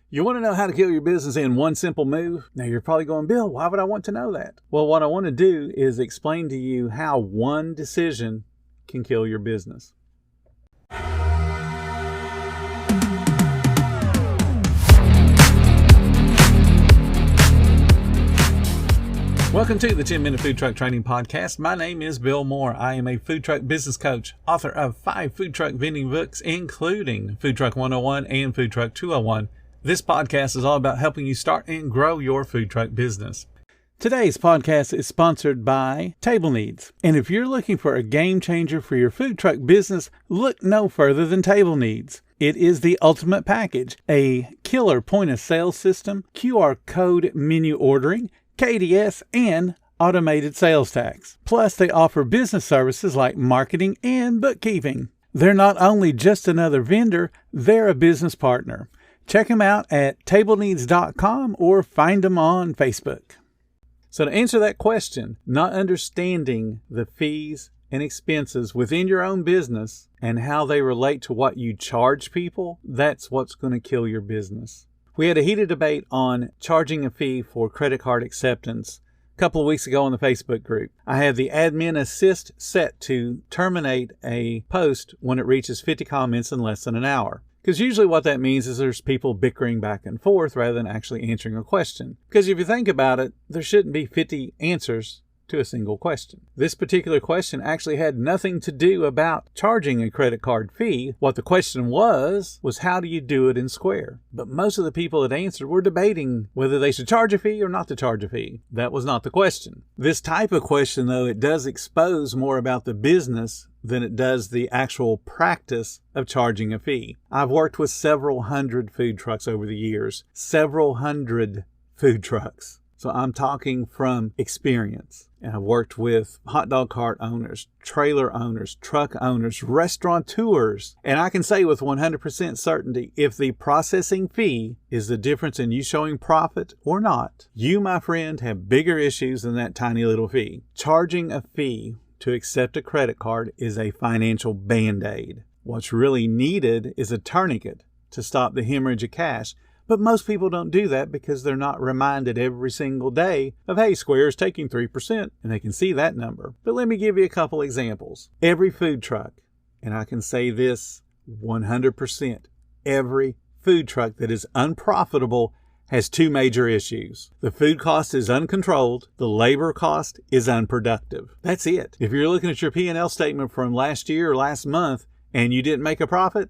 You want to know how to kill your business in one simple move? Now you're probably going, Bill, why would I want to know that? Well, what I want to do is explain to you how one decision can kill your business. Welcome to the 10-Minute Food Truck Training Podcast. My name is Bill Moore. I am a food truck business coach, author of 5 food truck vending books, including Food Truck 101 and Food Truck 201. This podcast is all about helping you start and grow your food truck business. Today's podcast is sponsored by Table Needs. And if you're looking for a game changer for your food truck business, look no further than Table Needs. It is the ultimate package, a killer point of sale system, QR code menu ordering, KDS, and automated sales tax. Plus, they offer business services like marketing and bookkeeping. They're not only just another vendor, they're a business partner. Check them out at tableneeds.com or find them on Facebook. So to answer that question, not understanding the fees and expenses within your own business and how they relate to what you charge people, that's what's going to kill your business. We had a heated debate on charging a fee for credit card acceptance a couple of weeks ago on the Facebook group. I have the admin assist set to terminate a post when it reaches 50 comments in less than an hour. Because usually what that means is there's people bickering back and forth rather than actually answering a question. Because if you think about it, there shouldn't be 50 answers to a single question. This particular question actually had nothing to do about charging a credit card fee. What the question was how do you do it in Square? But most of the people that answered were debating whether they should charge a fee or not to charge a fee. That was not the question. This type of question, though, it does expose more about the business than it does the actual practice of charging a fee. I've worked with several hundred food trucks over the years. Several hundred food trucks. So I'm talking from experience. And I've worked with hot dog cart owners, trailer owners, truck owners, restaurateurs. And I can say with 100% certainty, if the processing fee is the difference in you showing profit or not, you, my friend, have bigger issues than that tiny little fee. Charging a fee to accept a credit card is a financial band-aid. What's really needed is a tourniquet to stop the hemorrhage of cash. But most people don't do that because they're not reminded every single day of, hey, Square is taking 3%, and they can see that number. But let me give you a couple examples. Every food truck, and I can say this 100%, every food truck that is unprofitable has 2 major issues. The food cost is uncontrolled. The labor cost is unproductive. That's it. If you're looking at your P&L statement from last year or last month and you didn't make a profit,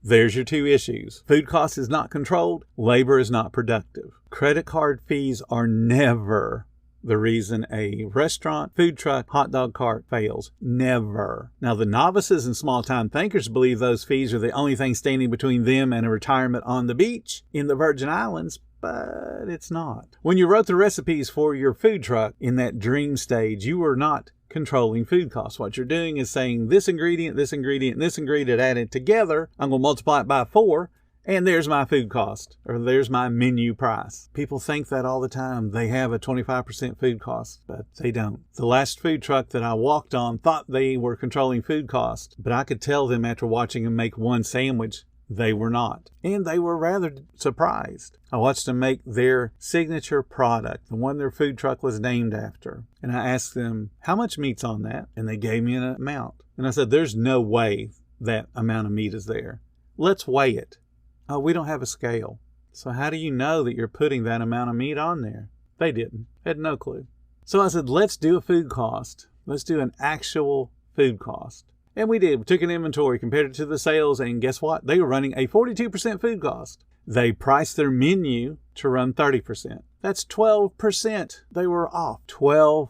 there's your 2 issues. Food cost is not controlled. Labor is not productive. Credit card fees are never the reason a restaurant, food truck, hot dog cart fails. Never. Now, the novices and small-time thinkers believe those fees are the only thing standing between them and a retirement on the beach in the Virgin Islands, but it's not. When you wrote the recipes for your food truck in that dream stage, you were not controlling food costs. What you're doing is saying this ingredient, this ingredient, this ingredient added together, I'm going to multiply it by 4, and there's my food cost, or there's my menu price. People think that all the time. They have a 25% food cost, but they don't. The last food truck that I walked on thought they were controlling food cost, but I could tell them after watching them make one sandwich, they were not. And they were rather surprised. I watched them make their signature product, the one their food truck was named after. And I asked them, how much meat's on that? And they gave me an amount. And I said, there's no way that amount of meat is there. Let's weigh it. Oh, we don't have a scale. So how do you know that you're putting that amount of meat on there? They didn't. Had no clue. So I said, let's do a food cost. Let's do an actual food cost. And we did. We took an inventory, compared it to the sales, and guess what? They were running a 42% food cost. They priced their menu to run 30%. That's 12%. They were off 12%.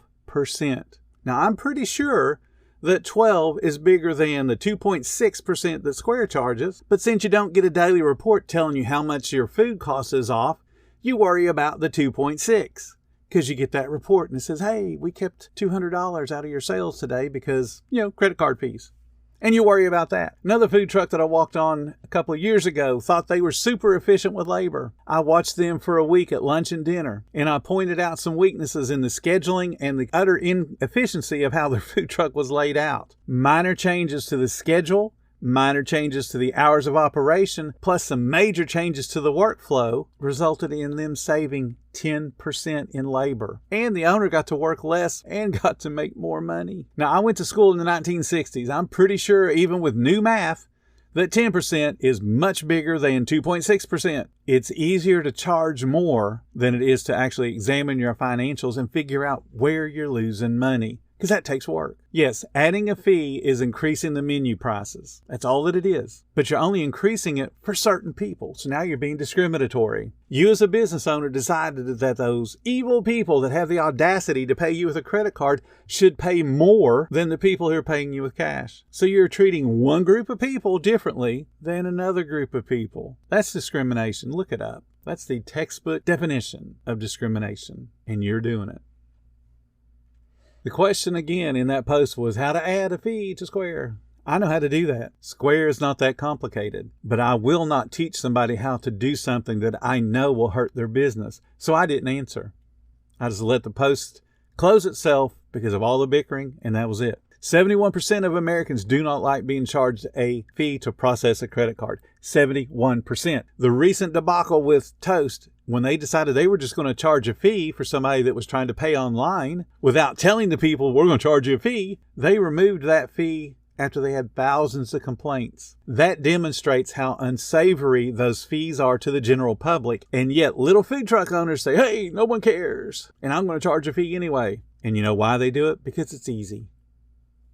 Now, I'm pretty sure that 12 is bigger than the 2.6% that Square charges. But since you don't get a daily report telling you how much your food cost is off, you worry about the 2.6. Because you get that report and it says, hey, we kept $200 out of your sales today because, credit card fees. And you worry about that. Another food truck that I walked on a couple of years ago thought they were super efficient with labor. I watched them for a week at lunch and dinner, and I pointed out some weaknesses in the scheduling and the utter inefficiency of how their food truck was laid out. Minor changes to the schedule, minor changes to the hours of operation, plus some major changes to the workflow, resulted in them saving 10% in labor. And the owner got to work less and got to make more money. Now, I went to school in the 1960s. I'm pretty sure, even with new math, that 10% is much bigger than 2.6%. It's easier to charge more than it is to actually examine your financials and figure out where you're losing money, because that takes work. Yes, adding a fee is increasing the menu prices. That's all that it is. But you're only increasing it for certain people. So now you're being discriminatory. You as a business owner decided that those evil people that have the audacity to pay you with a credit card should pay more than the people who are paying you with cash. So you're treating one group of people differently than another group of people. That's discrimination. Look it up. That's the textbook definition of discrimination. And you're doing it. The question again in that post was how to add a fee to Square. I know how to do that. Square is not that complicated, but I will not teach somebody how to do something that I know will hurt their business. So I didn't answer. I just let the post close itself because of all the bickering, and that was it. 71% of Americans do not like being charged a fee to process a credit card. 71%. The recent debacle with Toast, when they decided they were just going to charge a fee for somebody that was trying to pay online without telling the people, we're going to charge you a fee, they removed that fee after they had thousands of complaints. That demonstrates how unsavory those fees are to the general public. And yet little food truck owners say, hey, no one cares, and I'm going to charge a fee anyway. And you know why they do it? Because it's easy.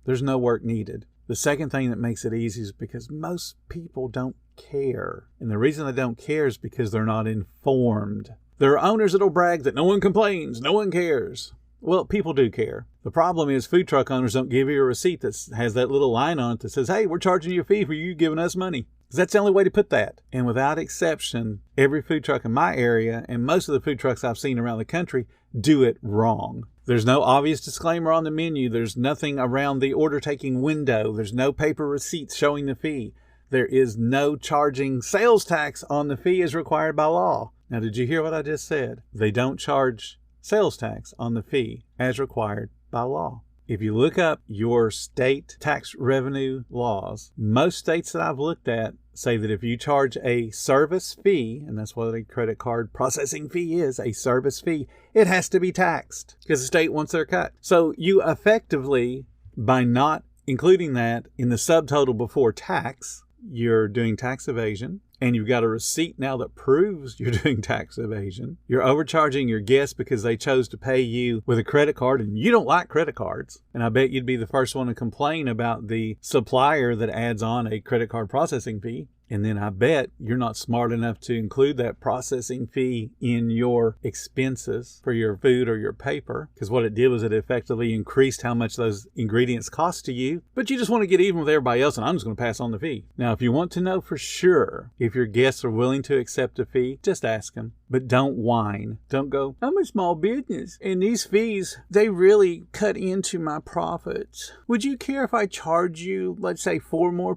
There's no work needed. The second thing that makes it easy is because most people don't care. And the reason they don't care is because they're not informed. There are owners that'll brag that no one complains, no one cares. Well, people do care. The problem is food truck owners don't give you a receipt that has that little line on it that says, hey, we're charging you a fee for you giving us money. Because that's the only way to put that. And without exception, every food truck in my area and most of the food trucks I've seen around the country do it wrong. There's no obvious disclaimer on the menu. There's nothing around the order taking window. There's no paper receipts showing the fee. There is no charging sales tax on the fee as required by law. Now, did you hear what I just said? They don't charge sales tax on the fee as required by law. If you look up your state tax revenue laws, most states that I've looked at say that if you charge a service fee, and that's what a credit card processing fee is, a service fee, it has to be taxed because the state wants their cut. So you effectively, by not including that in the subtotal before tax, you're doing tax evasion. And you've got a receipt now that proves you're doing tax evasion. You're overcharging your guests because they chose to pay you with a credit card, and you don't like credit cards. And I bet you'd be the first one to complain about the supplier that adds on a credit card processing fee. And then I bet you're not smart enough to include that processing fee in your expenses for your food or your paper, because what it did was it effectively increased how much those ingredients cost to you. But you just want to get even with everybody else, and I'm just going to pass on the fee. Now, if you want to know for sure if your guests are willing to accept a fee, just ask them. But don't whine. Don't go, I'm a small business, and these fees, they really cut into my profits. Would you care if I charge you, let's say, 4% more?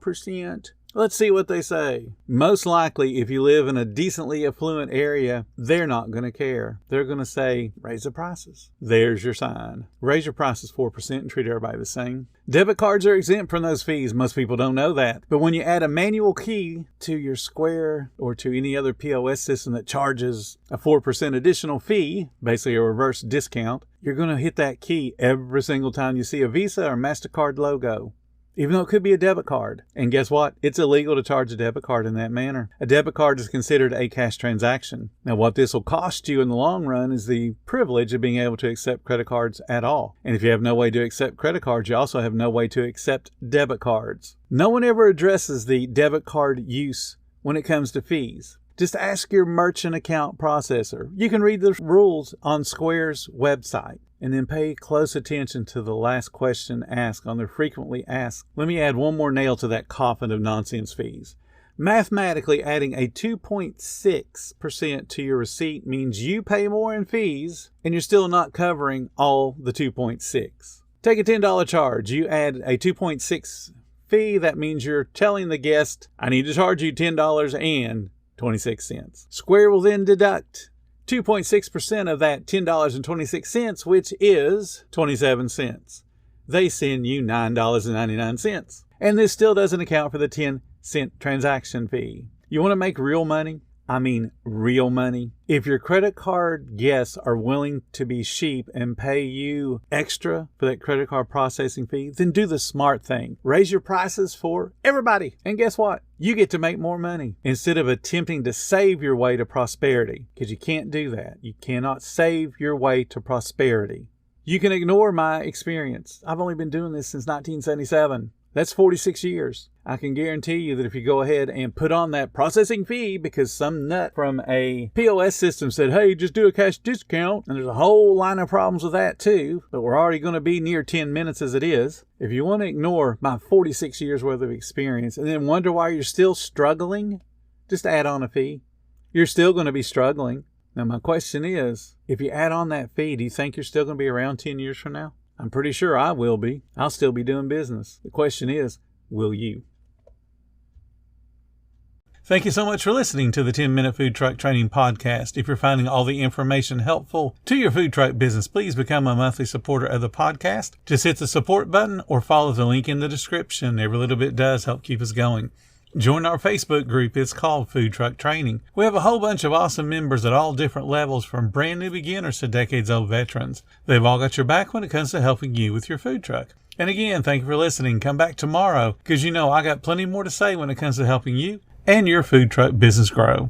Let's see what they say. Most likely, if you live in a decently affluent area, they're not going to care. They're going to say, raise the prices. There's your sign. Raise your prices 4% and treat everybody the same. Debit cards are exempt from those fees. Most people don't know that. But when you add a manual key to your Square or to any other POS system that charges a 4% additional fee, basically a reverse discount, you're going to hit that key every single time you see a Visa or MasterCard logo, even though it could be a debit card. And guess what? It's illegal to charge a debit card in that manner. A debit card is considered a cash transaction. Now, what this will cost you in the long run is the privilege of being able to accept credit cards at all. And if you have no way to accept credit cards, you also have no way to accept debit cards. No one ever addresses the debit card use when it comes to fees. Just ask your merchant account processor. You can read the rules on Square's website. And then pay close attention to the last question asked on their frequently asked. Let me add one more nail to that coffin of nonsense fees. Mathematically, adding a 2.6% to your receipt means you pay more in fees, and you're still not covering all the 2.6. Take a $10 charge. You add a 2.6 fee. That means you're telling the guest, I need to charge you $10.26. Square will then deduct 2.6% of that $10.26, which is 27 cents. They send you $9.99. And this still doesn't account for the 10-cent transaction fee. You want to make real money? I mean real money. If your credit card guests are willing to be sheep and pay you extra for that credit card processing fee, then do the smart thing. Raise your prices for everybody. And guess what? You get to make more money instead of attempting to save your way to prosperity, because you can't do that. You cannot save your way to prosperity. You can ignore my experience. I've only been doing this since 1977. That's 46 years. I can guarantee you that if you go ahead and put on that processing fee because some nut from a POS system said, hey, just do a cash discount, and there's a whole line of problems with that too, but we're already going to be near 10 minutes as it is. If you want to ignore my 46 years worth of experience and then wonder why you're still struggling, just add on a fee. You're still going to be struggling. Now my question is, if you add on that fee, do you think you're still going to be around 10 years from now? I'm pretty sure I will be. I'll still be doing business. The question is, will you? Thank you so much for listening to the 10-Minute Food Truck Training Podcast. If you're finding all the information helpful to your food truck business, please become a monthly supporter of the podcast. Just hit the support button or follow the link in the description. Every little bit does help keep us going. Join our Facebook group. It's called Food Truck Training. We have a whole bunch of awesome members at all different levels, from brand new beginners to decades-old veterans. They've all got your back when it comes to helping you with your food truck. And again, thank you for listening. Come back tomorrow, because you know I got plenty more to say when it comes to helping you and your food truck business grow.